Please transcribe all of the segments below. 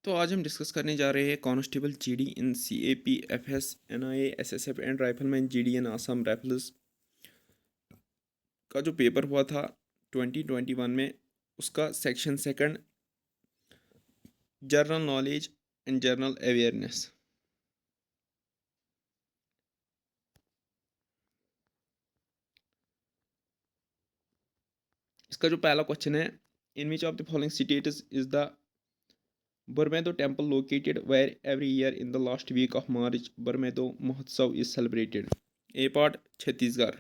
तो आज हम डिस्कस करने जा रहे हैं constable GD in CAP FS NIA SSF and rifleman GD in Assam rifles का जो पेपर हुआ था 2021 में, उसका section second general knowledge and general awareness. इसका जो पहला क्वेश्चन है, in which of the following states is the Bhoramdeo temple located where every year in the last week of March Bhoramdeo Mahotsav is celebrated. A part Chhattisgarh.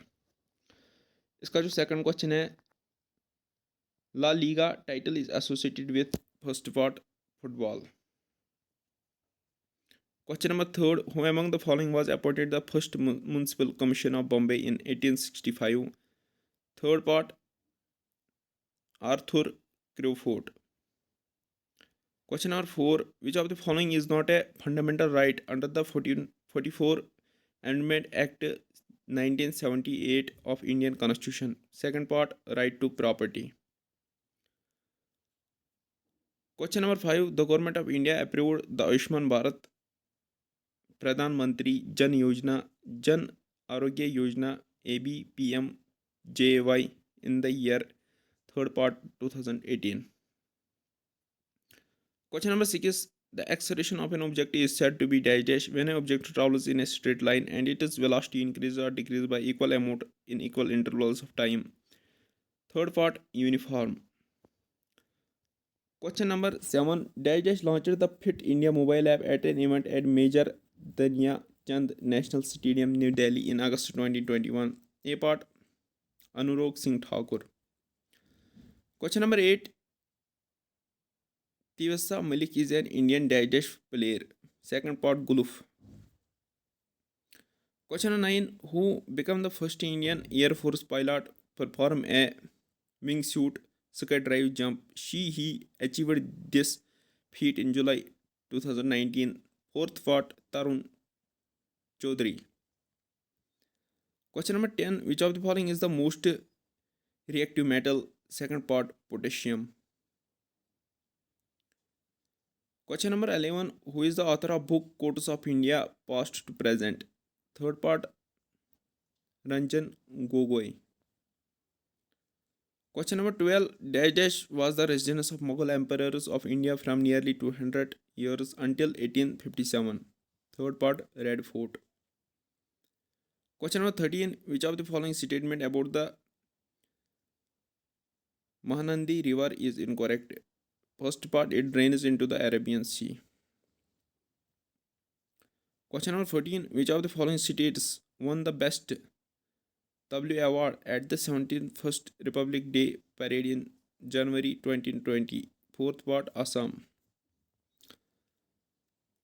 इसका जो second question है, La Liga title is associated with first part football. Question number third, who among the following was appointed the first municipal commission of Bombay in 1865? Third part, Arthur Crewfoot. Question number four, which of the following is not a fundamental right under the 1444 Amendment Act 1978 of Indian Constitution? Second part, right to property. Question number 5, the government of India approved the Ayushman Bharat प्रधानमंत्री जन योजना Jan Arogya Yojana ABPMJY in the year third part 2018. Question number 6 is the acceleration of an object is said to be dash when an object travels in a straight line and its velocity increases or decreases by equal amount in equal intervals of time. Third part, uniform. Question number 7, dash launched the Fit India mobile app at an event at Major Dhania Chand National Stadium, New Delhi in August 2021. A part, Anurag Singh Thakur. Question number 8, Tivasa Malik is an Indian dash player. Second part, Guluf. Question number 9, who became the first Indian Air Force pilot to perform a wingsuit skydive jump? He achieved this feat in July 2019. Fourth part, Tarun Chaudhary. Question number 10, which of the following is the most reactive metal? Second part, potassium. Question number 11, who is the author of book Quotes of India Past to Present? Third part, Ranjan Gogoi. Question number 12, dash was the residence of Mughal emperors of India from nearly 200 years until 1857. Third part, Red Fort. Question number 13, which of the following statement about the Mahanandi River is incorrect? First part, it drains into the Arabian Sea. Question number 14, which of the following states won the Best W Award at the 71st Republic Day Parade in January 2020? Fourth part, Assam.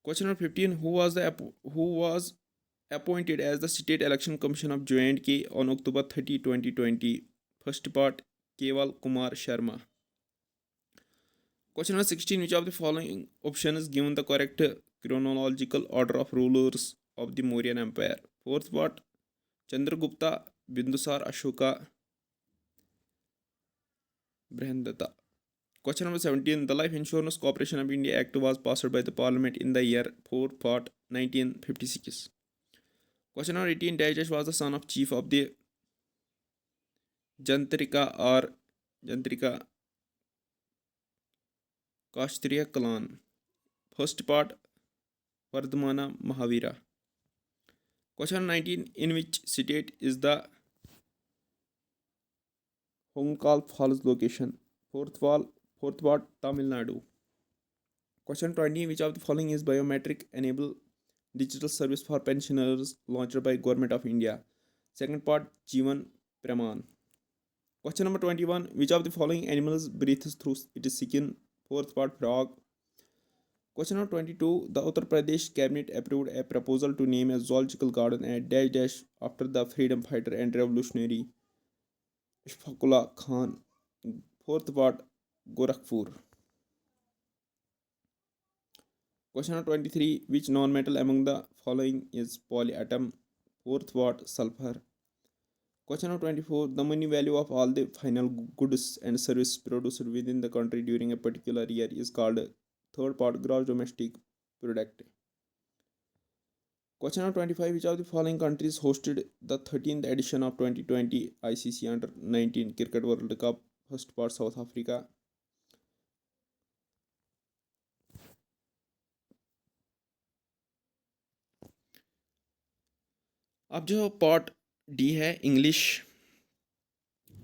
Question number 15, who was appointed as the State Election Commission of J&K on October 30, 2020? First part, Keval Kumar Sharma. Question number 16, which of the following options given the correct chronological order of rulers of the Mauryan Empire? Fourth part, Chandragupta, Bindusar, Ashoka, Brihandatta. Question number 17, the Life Insurance Corporation of India Act was passed by the Parliament in the year 4 part 1956. Question number 18, Dajesh was the son of chief of the Jantrika Kashtriya clan. First part, Vardhamana Mahavira. Question 19, in which state is the Honkal Falls location? Fourth part, Tamil Nadu. Question 20, which of the following is biometric enable digital service for pensioners launched by Government of India? Second part, Jeevan Praman. Question number 21, which of the following animals breathes through its skin? Fourth part, frog. Question number 22, the Uttar Pradesh cabinet approved a proposal to name a zoological garden at dash after the freedom fighter and revolutionary Ishfaqullah Khan. Fourth part, Gorakhpur. Question number 23, which non-metal among the following is polyatom? Fourth part, sulfur. Question number 24, the money value of all the final goods and services produced within the country during a particular year is called. Third part, gross domestic product. Question number 25. Which of the following countries hosted the 13th edition of 2020 ICC Under 19 Cricket World Cup? First part, South Africa. अब जो part D है English,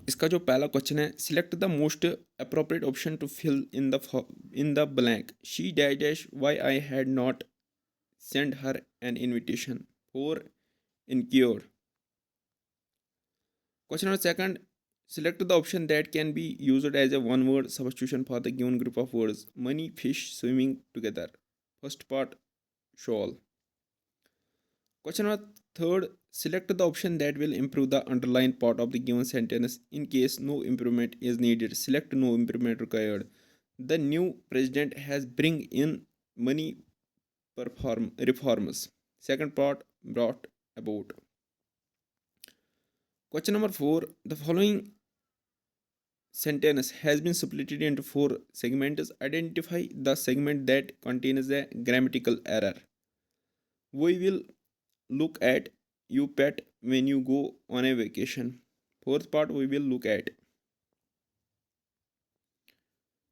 इसका जो पहला question है, select the most appropriate option to fill in the blank. She dash dash why I had not send her an invitation for incurred. Question number second. Select the option that can be used as a one-word substitution for the given group of words. Money, fish, swimming together. First part, shawl. Question number third. Select the option that will improve the underlined part of the given sentence. In case no improvement is needed, select no improvement required. The new president has bring in money reforms. Second part, brought about. Question number 4. The following sentence has been split into 4 segments. Identify the segment that contains a grammatical error. We will look at you pet when you go on a vacation. Fourth part, we will look at.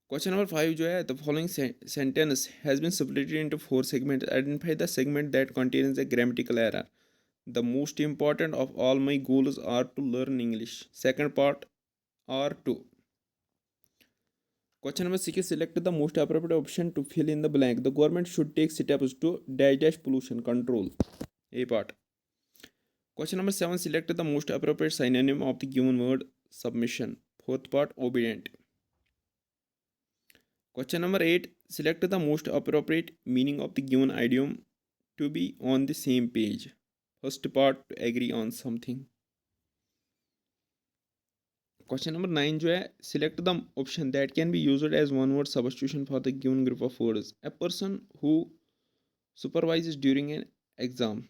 Question number 5 जो है, the following sentence has been split into 4 segments. Identify the segment that contains a grammatical error. The most important of all my goals are to learn English. Second part, are to. Question number 6. Select the most appropriate option to fill in the blank. The government should take steps to dash pollution control. A part. Question number 7. Select the most appropriate synonym of the given word. Submission. Fourth part, obedient. Question number 8. Select the most appropriate meaning of the given idiom. To be on the same page. First part, to agree on something. Question number 9 जो है, select the option that can be used as one word substitution for the given group of words. A person who supervises during an exam.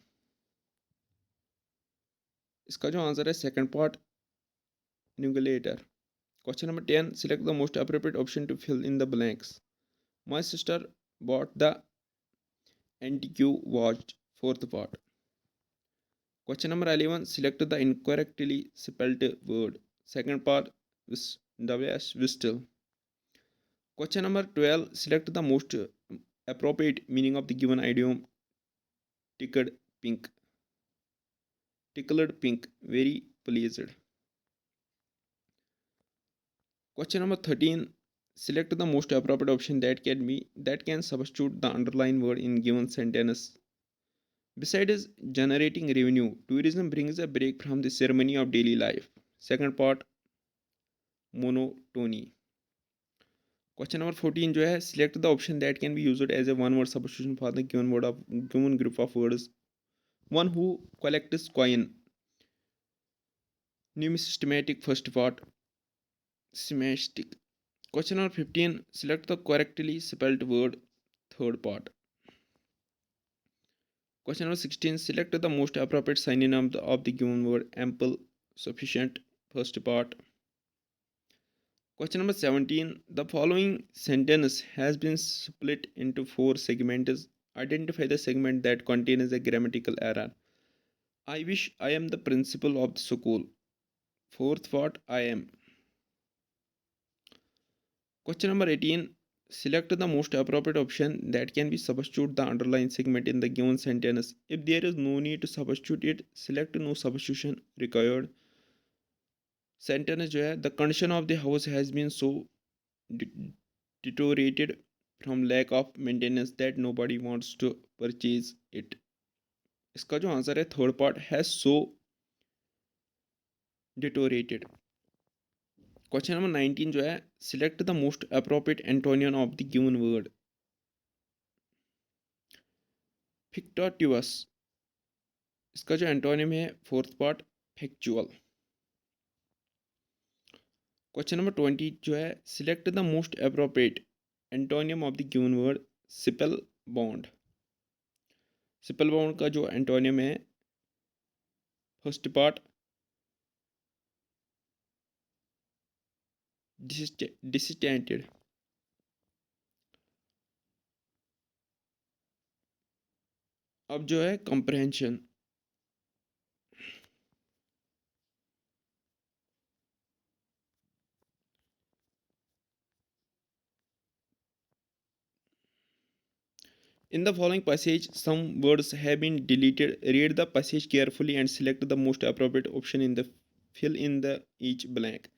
इसका जो answer है second part, न्यूगलेटर. Question number 10. Select the most appropriate option to fill in the blanks. My sister bought the antique watch. Fourth part. Question number 11. Select the incorrectly spelled word. Second part, whistle. Question number 12. Select the most appropriate meaning of the given idiom. Tickled pink. Tickled pink. Very pleased. Question number 13. Select the most appropriate option that can substitute the underlined word in given sentence. Besides generating revenue, tourism brings a break from the ceremony of daily life. Second part, monotony. Question number 14 जो है, select the option that can be used as a one word substitution for the given group of words. One who collects coin. Numismatic. First part, semantic. Question number 15. Select the correctly spelled word. Third part. Question number 16. Select the most appropriate synonym of the given word. Ample, sufficient. First part. Question number 17. The following sentence has been split into 4 segments. Identify the segment that contains a grammatical error. I wish I am the principal of the school. Fourth part, I am. Question number 18. Select the most appropriate option that can be substitute the underlined segment in the given sentence. If there is no need to substitute it, select no substitution required. Sentence जो है, the condition of the house has been so deteriorated from lack of maintenance that nobody wants to purchase it. इसका जो answer है third part, has so deteriorated. Question number 19 जो है, select the most appropriate antonym of the given word. Fictitious. इसका जो antonym है fourth part, factual. Question number 20 जो है, select the most appropriate antonym of the given word. सिपल bond. सिपल bond का जो antonym है, फर्स्ट पार्ट, डिसिटेंटेड. अब जो है comprehension. In the following passage, some words have been deleted. Read the passage carefully and select the most appropriate option in the fill in the each blank.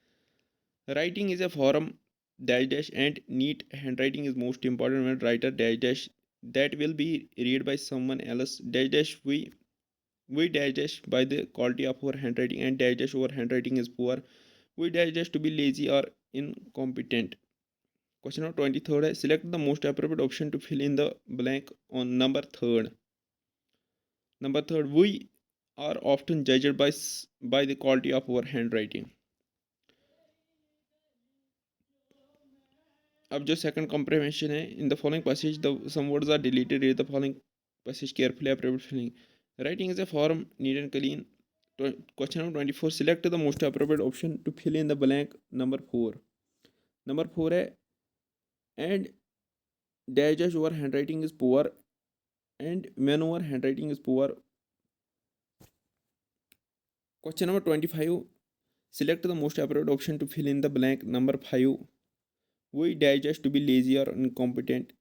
Writing is a form dash dash and neat handwriting is most important when writer dash dash that will be read by someone else dash dash we dash dash by the quality of our handwriting and dash dash our handwriting is poor. We dash dash to be lazy or incompetent. Question number 23 है select the most appropriate option to fill in the blank on number third. Number third, we are often judged by the quality of our handwriting. अब जो second comprehension है in the following passage the some words are deleted. Read the following passage carefully. Appropriate filling. Writing is a form neat and clean. Question number 24. Select the most appropriate option to fill in the blank. Number 4. Number 4 है and dash dash our handwriting is poor and when our handwriting is poor. Question number 25. Select the most appropriate option to fill in the blank. Number 5. We digest to be lazy or incompetent.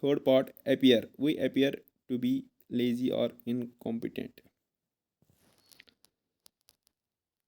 Third part, appear. We appear to be lazy or incompetent.